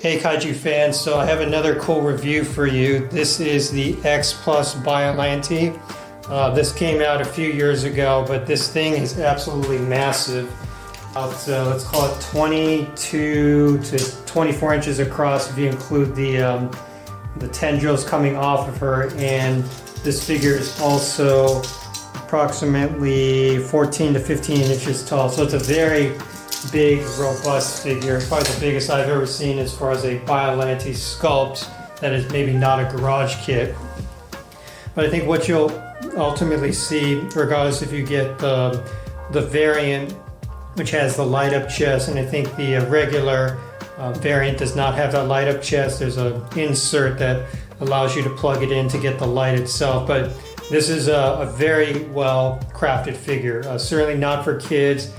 Hey Kaiju fans, so I have another cool review for you. This is the Xplus Biollante. This came out a few years ago, but this thing is absolutely massive. Let's call it 22 to 24 inches across if you include the tendrils coming off of her, and this figure is also approximately 14 to 15 inches tall. So it's a very big, robust figure, probably the biggest I've ever seen as far as a Biollante sculpt that is maybe not a garage kit. But I think what you'll ultimately see, regardless if you get the variant which has the light up chest, and I think the regular variant does not have that light up chest. There's an insert that allows you to plug it in to get the light itself, but this is a very well crafted figure. Certainly not for kids.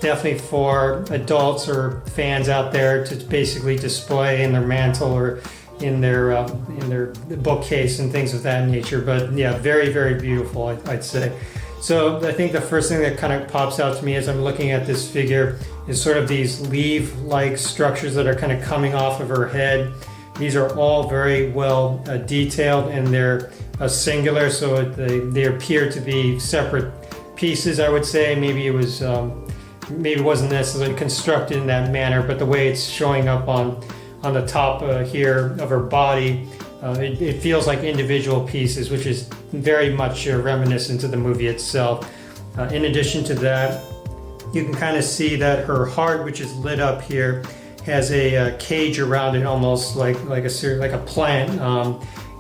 Definitely for adults or fans out there to basically display in their mantle or in their bookcase and things of that nature. But yeah, very, very beautiful, I'd say. So I think the first thing that kind of pops out to me as I'm looking at this figure is sort of these leaf-like structures that are kind of coming off of her head. These are all very well detailed, and they're singular, so they appear to be separate pieces, I would say. Maybe it wasn't necessarily constructed in that manner, but the way it's showing up on the top here of her body, it feels like individual pieces, which is very much reminiscent to the movie itself. In addition to that, you can kind of see that her heart, which is lit up here, has a cage around it, almost like a plant,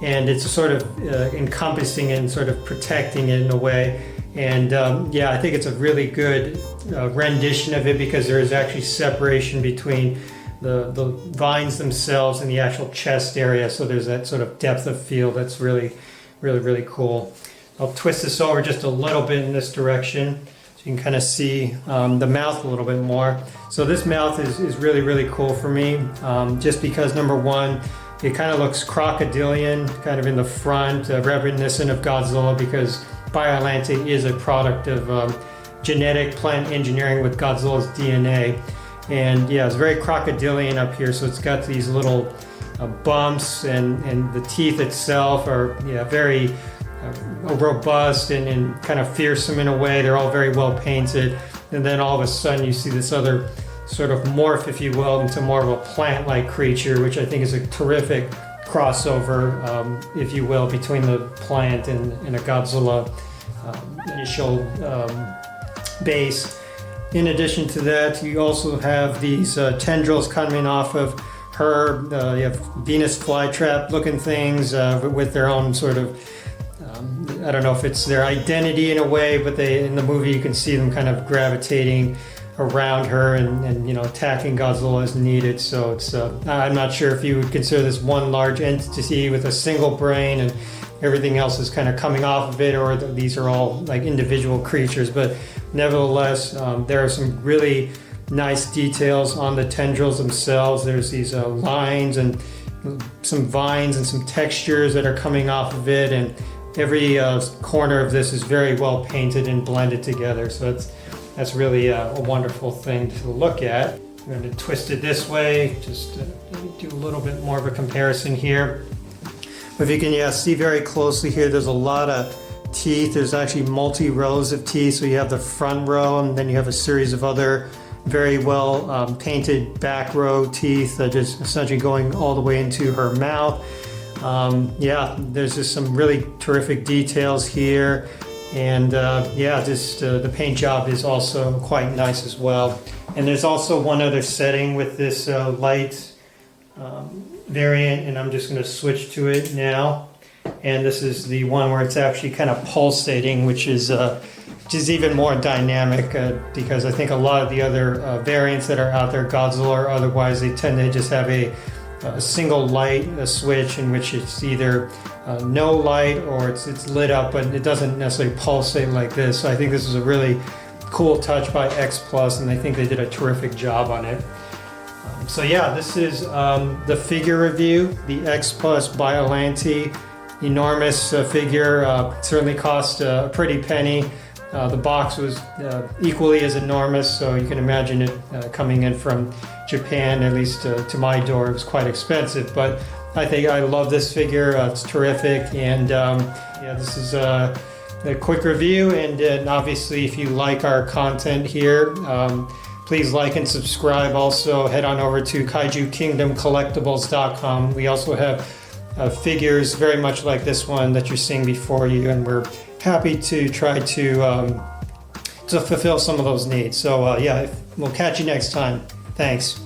and it's sort of encompassing and sort of protecting it in a way. And yeah, I think it's a really good rendition of it, because there is actually separation between the vines themselves and the actual chest area. So there's that sort of depth of field that's really, really, really cool. I'll twist this over just a little bit in this direction so you can kind of see the mouth a little bit more. So this mouth is really, really cool for me, just because number one, it kind of looks crocodilian, kind of in the front, reminiscent of Godzilla, because Biollante is a product of genetic plant engineering with Godzilla's DNA. And yeah, it's very crocodilian up here, so it's got these little bumps, and the teeth itself are very robust and kind of fearsome in a way. They're all very well painted. And then all of a sudden you see this other sort of morph, if you will, into more of a plant-like creature, which I think is a terrific crossover, if you will, between the plant and a Godzilla initial base. In addition to that, you also have these tendrils coming off of her. You have Venus flytrap looking things with their own sort of, I don't know if it's their identity in a way, but in the movie you can see them kind of gravitating around her and attacking Godzilla as needed. So it's I'm not sure if you would consider this one large entity with a single brain and everything else is kind of coming off of it, or these are all like individual creatures. But nevertheless, there are some really nice details on the tendrils themselves. There's these lines and some vines and some textures that are coming off of it, and every corner of this is very well painted and blended together. So that's really a wonderful thing to look at. I'm going to twist it this way, just to do a little bit more of a comparison here. But if you can see very closely here, there's a lot of teeth. There's actually multi-rows of teeth. So you have the front row, and then you have a series of other very well painted back row teeth, just essentially going all the way into her mouth. Yeah, there's just some really terrific details here. And yeah, just the paint job is also quite nice as well. And there's also one other setting with this light variant, and I'm just going to switch to it now. And this is the one where it's actually kind of pulsating, which is even more dynamic, because I think a lot of the other variants that are out there, Godzilla or otherwise, they tend to just have a single light switch in which it's either no light or it's lit up, but it doesn't necessarily pulsate like this. So I think this is a really cool touch by Xplus, and I think they did a terrific job on it. So yeah, this is the figure review, the Xplus Biollante. Enormous figure, certainly cost a pretty penny. The box was equally as enormous, so you can imagine it coming in from Japan, at least to my door. It was quite expensive, but I love this figure. It's terrific, and yeah, this is a quick review. And obviously, if you like our content here, please like and subscribe. Also, head on over to KaijuKingdomCollectibles.com. We also have figures very much like this one that you're seeing before you, and we're happy to try to fulfill some of those needs. So yeah, we'll catch you next time. Thanks.